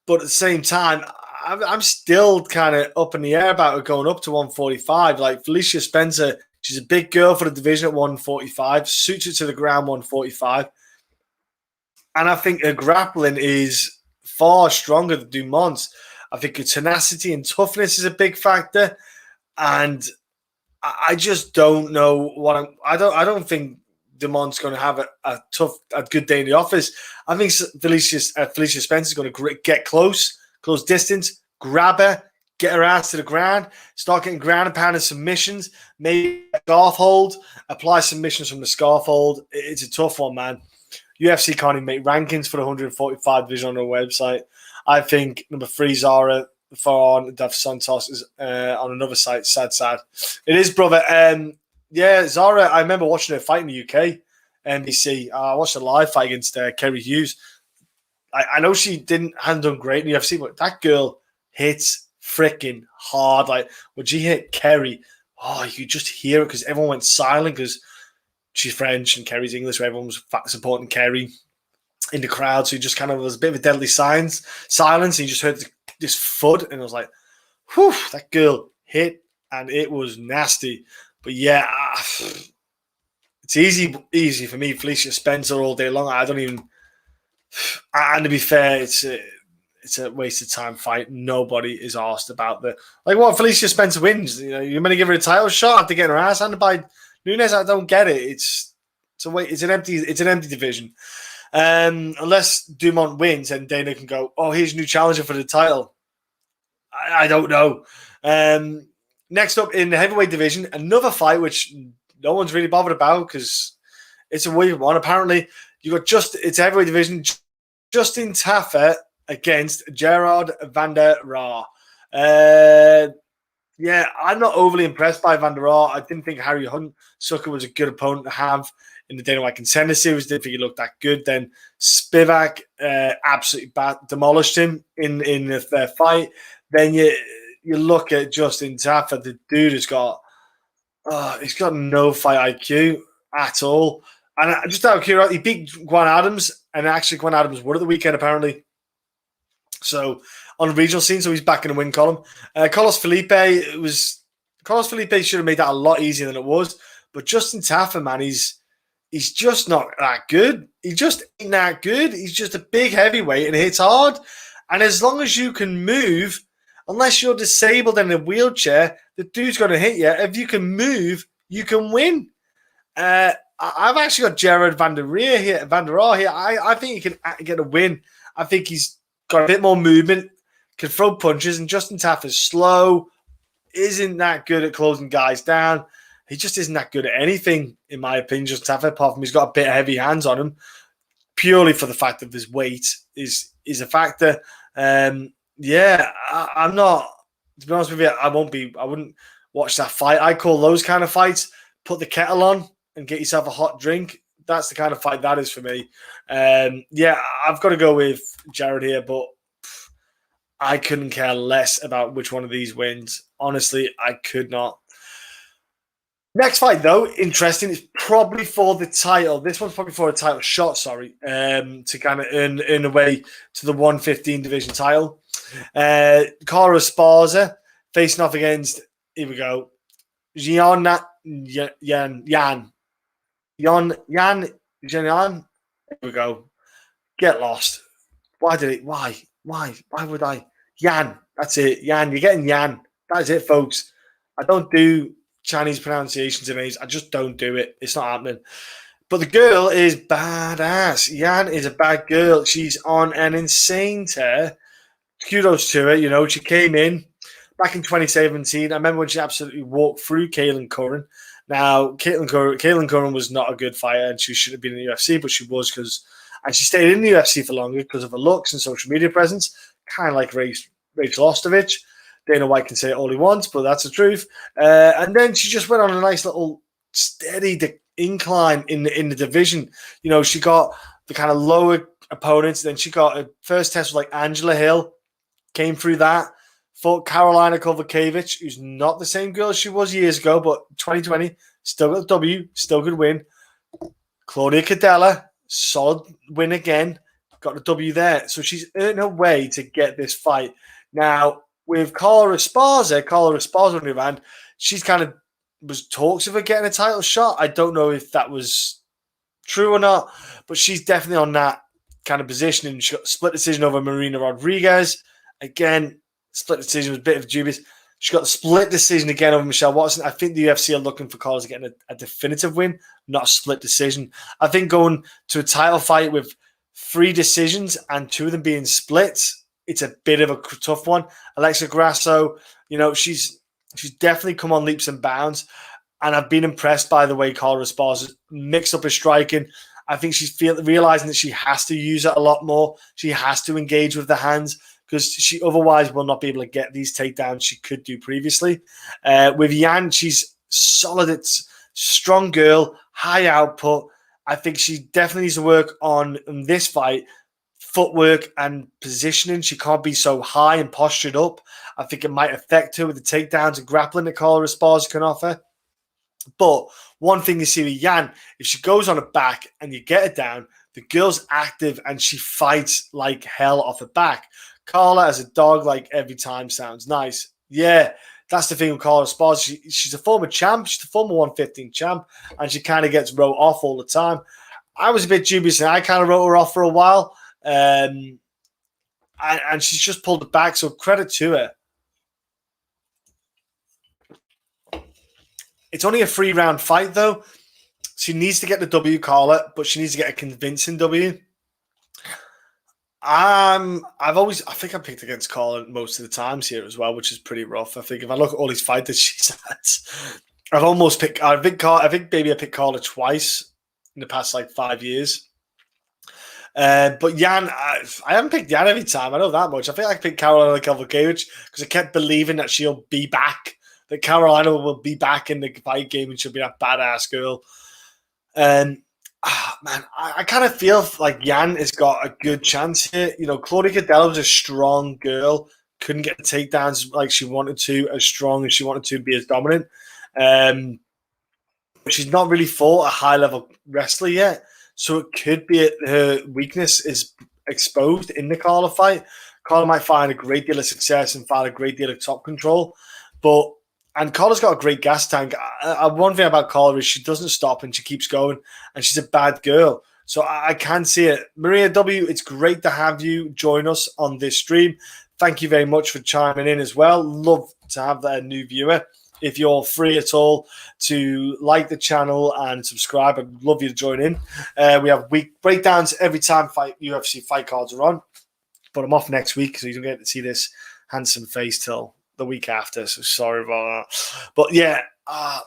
but at the same time, I'm still kind of up in the air about her going up to 145. Like Felicia Spencer, she's a big girl for the division at 145, suits her to the ground 145. And I think her grappling is far stronger than Dumont's. I think her tenacity and toughness is a big factor. And I just don't know I don't think Dumont's going to have a good day in the office. I think Felicia Spencer is going to get close distance, grab her, get her ass to the ground, start getting ground and pound and submissions, maybe a scarf hold, apply submissions from the scarf hold. It's a tough one, man. UFC can't even make rankings for the 145 division on their website. I think number 3, Zara Faron Daf Santos is on another site. Sad. It is, brother. Zara, I remember watching her fight in the UK, NBC. I watched a live fight against Kerry Hughes. I know she hadn't done great in the UFC, but that girl hits freaking hard. Like when she hit Kerry, you could just hear it because everyone went silent because she's French and Kerry's English, so everyone was supporting Kerry in the crowd. So you just kind of was a bit of a deadly silence, and you just heard this thud, and I was like, whew, that girl hit, and it was nasty. But yeah, it's easy for me. Felicia Spencer all day long. I don't even. And to be fair, it's a waste of time fight. Nobody is asked about what Felicia Spencer wins. You know, you're going to give her a title shot after getting her ass handed by Nunes. I don't get it. It's an empty division. Unless Dumont wins and Dana can go, here's a new challenger for the title. I don't know. Next up in the heavyweight division, another fight which no one's really bothered about because it's a weird one. Apparently, you got it's a heavyweight division. Justin Tafa against Gerard van der Raar. Yeah, I'm not overly impressed by Van der Raar. I didn't think Harry Hunsucker was a good opponent to have in the Dana White Contender Series. Didn't think he looked that good. Then Spivak absolutely demolished him in their fight. Then you look at Justin Taffer. The dude has got he's got no fight IQ at all. And just out of curiosity, he beat Juan Adams, and actually Juan Adams won at the weekend apparently. So on the regional scene, so he's back in the win column. Carlos Felipe should have made that a lot easier than it was. But Justin Taffer, man, he's just not that good. He just ain't that good. He's just a big heavyweight and hits hard. And as long as you can move, unless you're disabled and in a wheelchair, the dude's going to hit you. If you can move, you can win. I've actually got Gerard van der Raar here. I think he can get a win. I think he's got a bit more movement, can throw punches, and Justin Taffer's slow, isn't that good at closing guys down. He just isn't that good at anything, in my opinion, Justin Taffer, apart from he's got a bit of heavy hands on him, purely for the fact that his weight is a factor. I'm not, to be honest with you, I wouldn't watch that fight. I call those kind of fights, put the kettle on and get yourself a hot drink. That's the kind of fight that is for me. I've got to go with Gerard here, but I couldn't care less about which one of these wins. Honestly, I could not. Next fight, though, interesting. It's probably for the title. This one's probably for a title shot, to kind of earn a way to the 115 division title. Cara Esparza facing off against, here we go, Yan. Here we go. Get lost. Why would I? Yan. That's it. Yan. You're getting Yan. That's it, folks. I don't do Chinese pronunciations of names. I just don't do it. It's not happening. But the girl is badass. Yan is a bad girl. She's on an insane tear. Kudos to her. You know, she came in back in 2017. I remember when she absolutely walked through Kailin Curran. Now, Kailin Curran was not a good fighter, and she should have been in the UFC, but she was and she stayed in the UFC for longer because of her looks and social media presence, kind of like Rachel Ostovich. Dana White can say it all he wants, but that's the truth. And then she just went on a nice little steady incline in the division. You know, she got the kind of lower opponents. Then she got a first test with like Angela Hill, came through that. Fought Carolina Kovacevic, who's not the same girl she was years ago, but 2020, still got a W, still could win. Claudia Cadella, solid win again, got a W there. So she's earned her way to get this fight. Now, with Cara Esparza on the other hand, she's kind of was talks of her getting a title shot. I don't know if that was true or not, but she's definitely on that kind of position. And she got a split decision over Marina Rodriguez. Again, split decision was a bit of dubious. She got a split decision again over Michelle Watson. I think the UFC are looking for Cara to get a definitive win, not a split decision. I think going to a title fight with 3 decisions and 2 of them being splits, it's a bit of a tough one. Alexa Grasso, you know, she's definitely come on leaps and bounds. And I've been impressed by the way Cara Esparza mixed up her striking. I think she's realizing that she has to use it a lot more. She has to engage with the hands, because she otherwise will not be able to get these takedowns she could do previously. With Yan, she's solid. It's strong girl, high output. I think she definitely needs to work on in this fight, footwork and positioning. She can't be so high and postured up. I think it might affect her with the takedowns and grappling that Cara Esparza can offer. But one thing you see with Yan, if she goes on her back and you get her down, the girl's active and she fights like hell off her back. Carla as a dog, like every time, sounds nice. Yeah, that's the thing with Cara Esparza. She's a former champ. She's a former 115 champ, and she kind of gets wrote off all the time. I was a bit dubious, and I kind of wrote her off for a while. And she's just pulled it back, so credit to her. It's only a 3-round fight, though. She needs to get the W, Carla, but she needs to get a convincing W. I think I picked against Carla most of the times here as well, which is pretty rough. I think if I look at all these fights that she's had, I've almost picked. I think maybe I picked Carla twice in the past like 5 years. But Yan, I haven't picked Yan every time. I know that much. I think I picked Carolina Kowalkiewicz because I kept believing that she'll be back. That Carolina will be back in the fight game and she'll be that badass girl. And man, I kind of feel like Yan has got a good chance here. You know, Claudia Cadella was a strong girl, couldn't get the takedowns like she wanted to, as strong as she wanted to, be as dominant. But she's not really fought a high-level wrestler yet. So it could be her weakness is exposed in the Carla fight. Carla might find a great deal of success and find a great deal of top control. And Carla's got a great gas tank. One thing about Carla is she doesn't stop and she keeps going. And she's a bad girl. So I can see it. Maria W., it's great to have you join us on this stream. Thank you very much for chiming in as well. Love to have that new viewer. If you're free at all to like the channel and subscribe, I'd love you to join in. We have week breakdowns every time UFC fight cards are on. But I'm off next week, so you don't get to see this handsome face till the week after. So sorry about that. But yeah,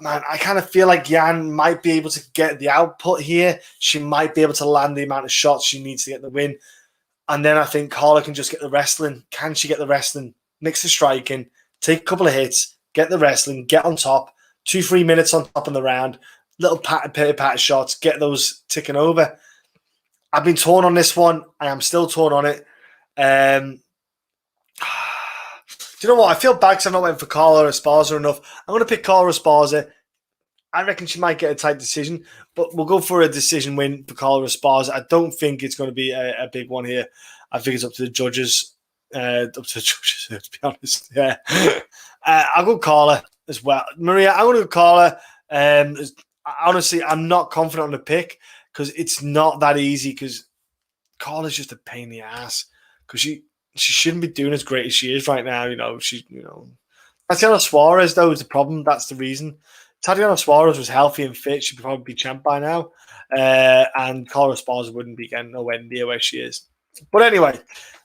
man, I kind of feel like Yan might be able to get the output here. She might be able to land the amount of shots she needs to get the win. And then I think Carla can just get the wrestling. Can she get the wrestling? Mix the striking, take a couple of hits, get the wrestling, get on top, 2-3 minutes on top of the round, little pat shots, get those ticking over. I've been torn on this one. I am still torn on it. Do you know what? I feel bad because I'm not waiting for Carla Esparza enough. I'm going to pick Carla Esparza. I reckon she might get a tight decision, but we'll go for a decision win for Carla Esparza. I don't think it's going to be a big one here. I think it's up to the judges. To be honest. Yeah. I'll go Carla as well. Maria, I'm going to go Carla. Honestly, I'm not confident on the pick because it's not that easy because Carla's just a pain in the ass because she shouldn't be doing as great as she is right now. Tatiana Suarez, though, is the problem. That's the reason. Tatiana Suarez was healthy and fit. She'd probably be champ by now. And Carla Esparza wouldn't be getting nowhere near where she is. But anyway,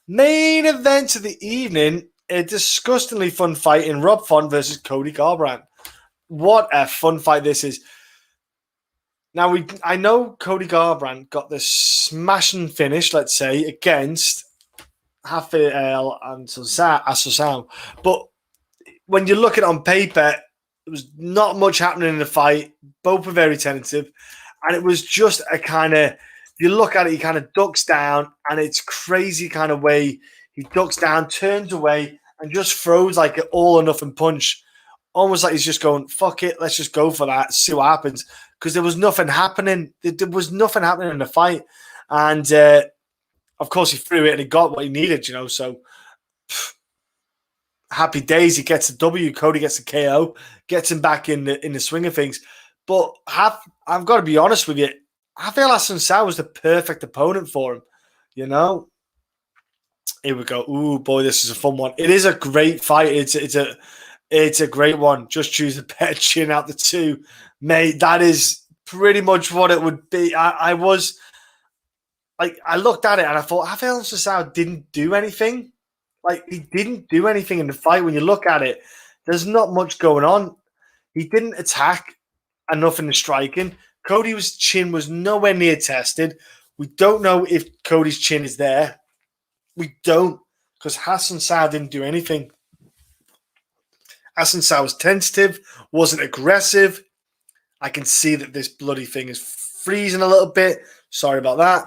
main event of the evening, a disgustingly fun fight in Rob Font versus Cody Garbrandt. What a fun fight this is. Now, I know Cody Garbrandt got this smashing finish, let's say, against Rafael and Assunção. But when you look at it on paper, there was not much happening in the fight. Both were very tentative. And it was just a kind of, you look at it, he kind of ducks down, and it's crazy kind of way. He ducks down, turns away, and just throws like an all or nothing punch. Almost like he's just going, fuck it, let's just go for that, see what happens. Because there was nothing happening. There was nothing happening in the fight. And, of course, he threw it and he got what he needed, so happy days. He gets a W. Cody gets a KO, gets him back in the swing of things. But I've got to be honest with you. I feel Assunção was the perfect opponent for him. Here we go. Ooh, boy, this is a fun one. It is a great fight. It's a great one. Just choose a better chin out the two, mate. That is pretty much what it would be. I was like, I looked at it and I thought Rafael Assunção didn't do anything. Like, he didn't do anything in the fight. When you look at it, there's not much going on. He didn't attack enough in the striking. Cody's chin was nowhere near tested. We don't know if Cody's chin is there. We don't, because Assunção didn't do anything. Assunção was tentative, wasn't aggressive. I can see that this bloody thing is freezing a little bit. Sorry about that.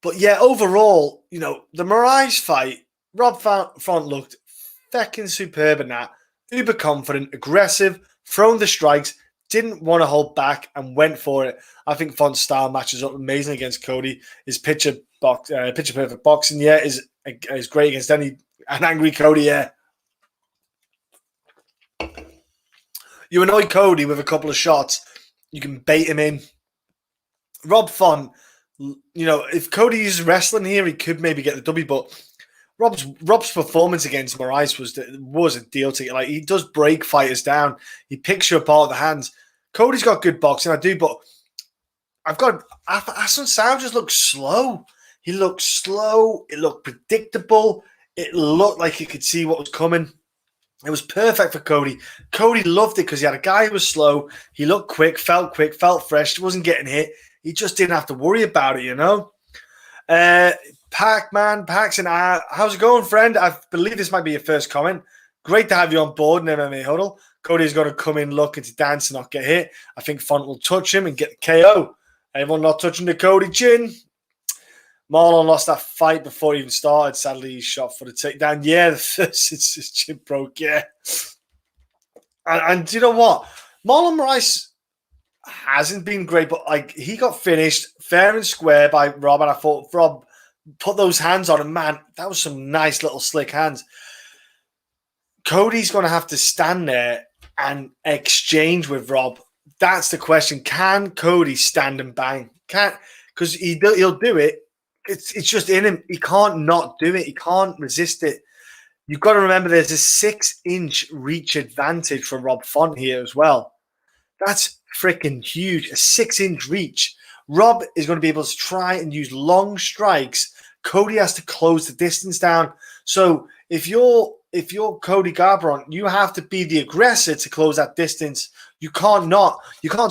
But yeah, overall, the Moraes fight, Rob Font looked feckin' superb in that. Uber confident, aggressive, throwing the strikes, didn't want to hold back and went for it. I think Font's style matches up amazing against Cody. His picture perfect boxing, is great against an angry Cody, You annoy Cody with a couple of shots, you can bait him in. Rob Font, if Cody uses wrestling here, he could maybe get the W, but Rob's performance against Moraes was a deal ticket. Like, he does break fighters down. He picks you apart with the hands. Cody's got good boxing, I do, but Assunção just looked slow. He looked slow. It looked predictable. It looked like he could see what was coming. It was perfect for Cody. Cody loved it because he had a guy who was slow. He looked quick, felt fresh, wasn't getting hit. He just didn't have to worry about it, Pac-Man, Paxton, how's it going, friend? I believe this might be your first comment. Great to have you on board in MMA Huddle. Cody's going to come in looking to dance and not get hit. I think Font will touch him and get the KO. Everyone not touching the Cody chin. Marlon lost that fight before he even started. Sadly, he shot for the takedown. Yeah, his chin broke, yeah. And you know what? Marlon Moraes hasn't been great, but like he got finished fair and square by Rob, and I thought Rob put those hands on him. Man, that was some nice little slick hands. Cody's going to have to stand there and exchange with Rob. That's the question. Can Cody stand and bang? Can't, because he'll do it. It's just in him. He can't not do it. He can't resist it. You've got to remember there's a 6-inch reach advantage for Rob Font here as well. That's freaking huge. A 6-inch reach. Rob is going to be able to try and use long strikes. Cody has to close the distance down. So if you're Cody Garbrandt, you have to be the aggressor to close that distance. You can't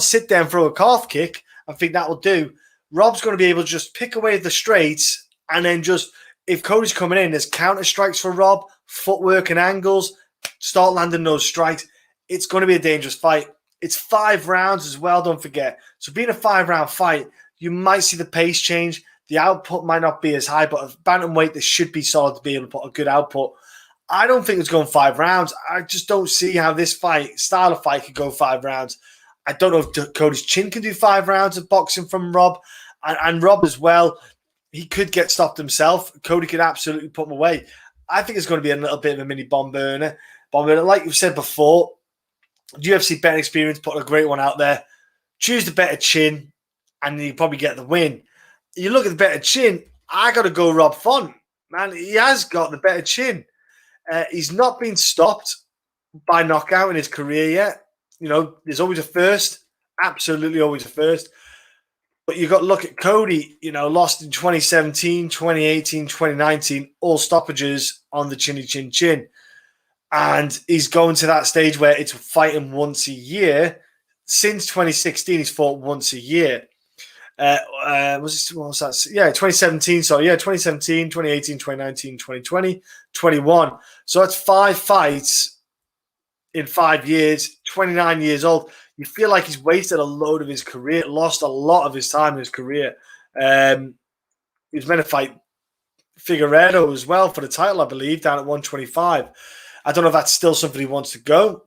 sit there and throw a calf kick and think that will do. Rob's going to be able to just pick away the straights and then just, if Cody's coming in, there's counter strikes for Rob, footwork and angles, start landing those strikes. It's going to be a dangerous fight. It's 5 rounds as well, don't forget. So being a 5-round fight, you might see the pace change. The output might not be as high, but at bantamweight, there should be solid to be able to put a good output. I don't think it's going 5 rounds. I just don't see how this style of fight could go 5 rounds. I don't know if Cody's chin can do 5 rounds of boxing from Rob. And Rob as well, he could get stopped himself. Cody could absolutely put him away. I think it's going to be a little bit of a mini bomb burner. Like you've said before, UFC betting experience put a great one out there. Choose the better chin, and you probably get the win. You look at the better chin, I got to go Rob Font. Man, he has got the better chin. He's not been stopped by knockout in his career yet. You know, there's always a first. Absolutely always a first. But you got to look at Cody, you know, lost in 2017, 2018, 2019, all stoppages on the chinny chin chin. And he's going to that stage where it's fighting once a year. Since 2016, he's fought once a year. What was that? Yeah, 2017. So, yeah, 2017, 2018, 2019, 2020, 21. So that's 5 fights in 5 years, 29 years old. You feel like he's wasted a load of his career, lost a lot of his time in his career. He was meant to fight Figueiredo as well for the title, I believe, down at 125. I don't know if that's still something he wants to go.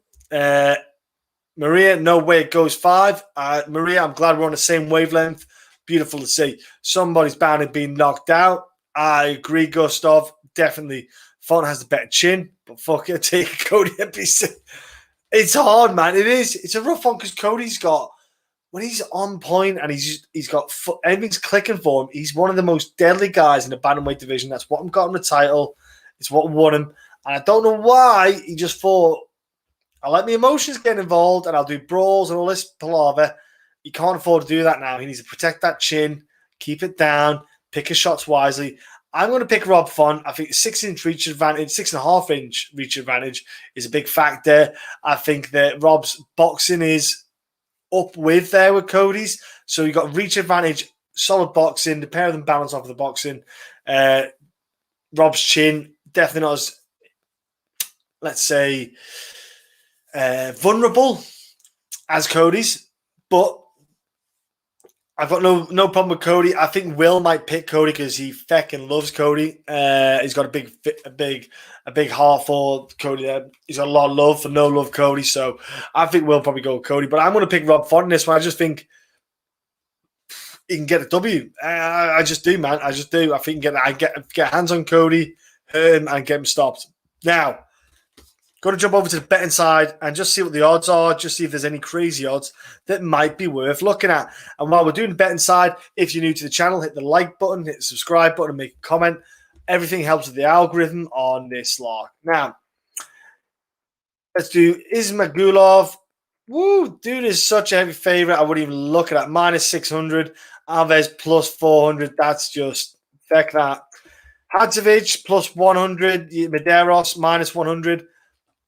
Maria, no way it goes 5. Maria, I'm glad we're on the same wavelength. Beautiful to see. Somebody's bound to be knocked out. I agree, Gustav. Definitely. Font has the better chin, but fuck it, take Cody NPC. It's hard, man. It is. It's a rough one because Cody's got, when he's on point and he's got everything's clicking for him, he's one of the most deadly guys in the bantamweight division. That's what got him the title. It's what won him. And I don't know why he just thought, I'll let my emotions get involved and I'll do brawls and all this palaver. He can't afford to do that now. He needs to protect that chin, keep it down, pick his shots wisely. I'm going to pick Rob Font. I think 6-inch reach advantage, 6.5-inch reach advantage is a big factor. I think that Rob's boxing is up with there with Cody's. So you've got reach advantage, solid boxing. The pair of them balance off of the boxing. Rob's chin, definitely not as, let's say, vulnerable as Cody's. But I've got no problem with Cody. I think Will might pick Cody because he feckin' loves Cody. He's got a big heart for Cody. He's got a lot of love for no love Cody. So I think Will probably go with Cody. But I'm going to pick Rob Font in this one. I just think he can get a W. I just do, man. I just do. I think I get hands on Cody, hurt him, and get him stopped. Now, got to jump over to the betting side and just see what the odds are, just see if there's any crazy odds that might be worth looking at. And while we're doing the betting side, if you're new to the channel, hit the like button, hit the subscribe button, and make a comment. Everything helps with the algorithm on this lot. Now, let's do Ismagulov. Woo, dude is such a heavy favorite. I wouldn't even look at that. Minus 600. Alves plus 400. That's just, feck that. Hadžović plus 100. Medeiros minus 100.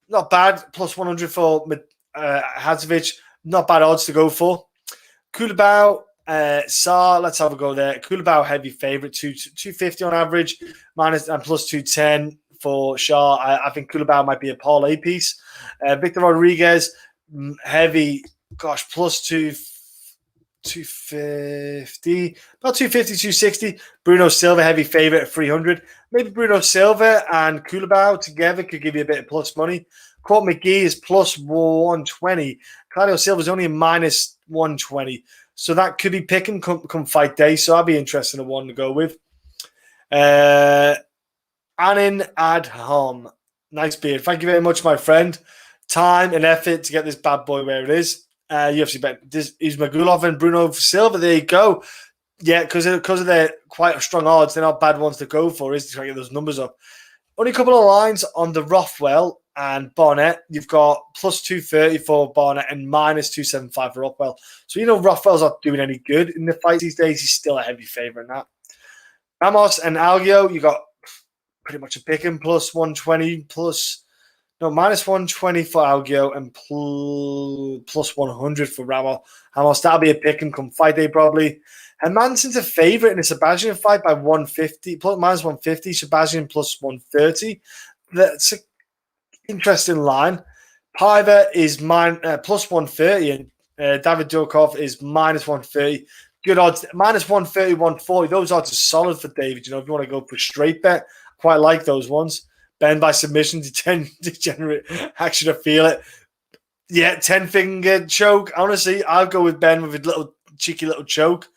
Not bad. Plus 100 for Hadžović. Not bad odds to go for. Culibao Saar, let's have a go there. Culibao, heavy favorite, 250 on average, minus and plus 210 for Shah. I think Culibao might be a parlay piece. Victor Rodriguez, heavy, plus 250, about 250, 260. Bruno Silva, heavy favorite at 300. Maybe Bruno Silva and Culibao together could give you a bit of plus money. Court McGee is plus 120. Claudio Silva is only a minus 120. So that could be picking come fight day. So I'd be interested in one to go with. Anin Adham. Nice beard. Thank you very much, my friend. Time and effort to get this bad boy where it is. UFC bet. This is Ismagulov and Bruno Silva. There you go. Yeah, because of their quite strong odds, they're not bad ones to go for, is to try to get those numbers up. Only a couple of lines on the Rothwell and Barnett. You've got plus 230 for Barnett and minus 275 for Rothwell. So, Rothwell's not doing any good in the fight these days. He's still a heavy favorite in that. Ramos and Algeo, you got pretty much a pick him, plus 120, minus 120 for Algeo and plus 100 for Ramos. That'll be a pick him come fight day probably. Hermansson's a favorite in a Shahbazyan fight by 150, minus 150, Shahbazyan plus 130. That's an interesting line. Paiva is plus 130, and David Dvořák is minus 130. Good odds, minus 130, 140. Those odds are solid for David. If you want to go for straight bet, quite like those ones. Ben by submission, degenerate action to feel it. Yeah, 10-finger choke. Honestly, I'll go with Ben with a cheeky little choke.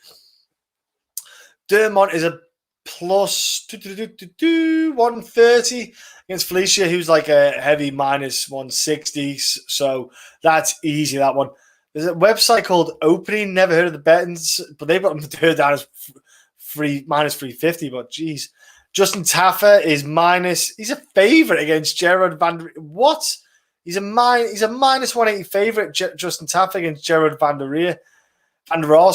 Dumont is a plus 130 against Felicia, who's like a heavy minus 160. So that's easy, that one. There's a website called Opening. Never heard of the bettings, but they've got them down as minus 350. But geez, Justin Taffer is minus. He's a favorite against Gerard van der. What? He's a minus 180 favorite. Justin Taffer against Gerard van der Rijs. And Raw,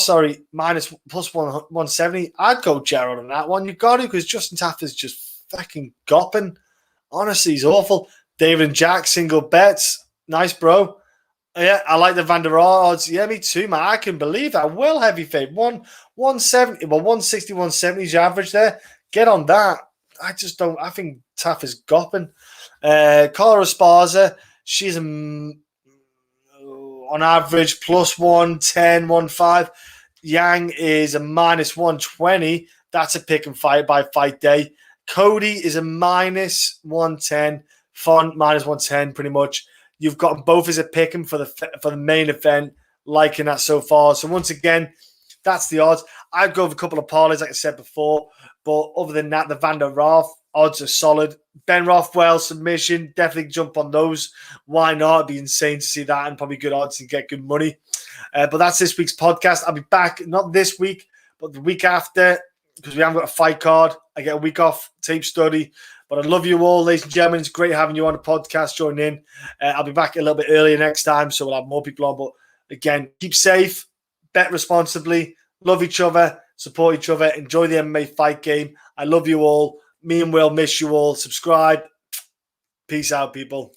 minus plus 170. I'd go Gerald on that one. You've got to, because Justin Taffer's just fucking gopping. Honestly, he's awful. David and Jack, single bets. Nice, bro. Yeah, I like the Van der Raw odds. Yeah, me too, man. I can believe that. Well heavy fade. 170, 160, 170 is your average there. Get on that. I just don't. I think Taffer's gopping. Carla Esparza, she's on average, plus 110, 1.5. Yang is a minus 120. That's a pick and fight by fight day. Cody is a minus 110. Font minus 110, pretty much. You've got both as a pick and for the main event, liking that so far. So once again, that's the odds. I'd go with a couple of parlays, like I said before. But other than that, the Van der Raaf odds are solid. Ben Rothwell submission, definitely jump on those. Why not? It'd be insane to see that, and probably good odds and get good money. But that's this week's podcast. I'll be back, not this week, but the week after, because we haven't got a fight card. I get a week off, tape study. But I love you all, ladies and gentlemen. It's great having you on the podcast, joining in. I'll be back a little bit earlier next time, so we'll have more people on. But again, keep safe, bet responsibly, love each other, support each other, enjoy the MMA fight game. I love you all. Me and Will miss you all. Subscribe. Peace out, people.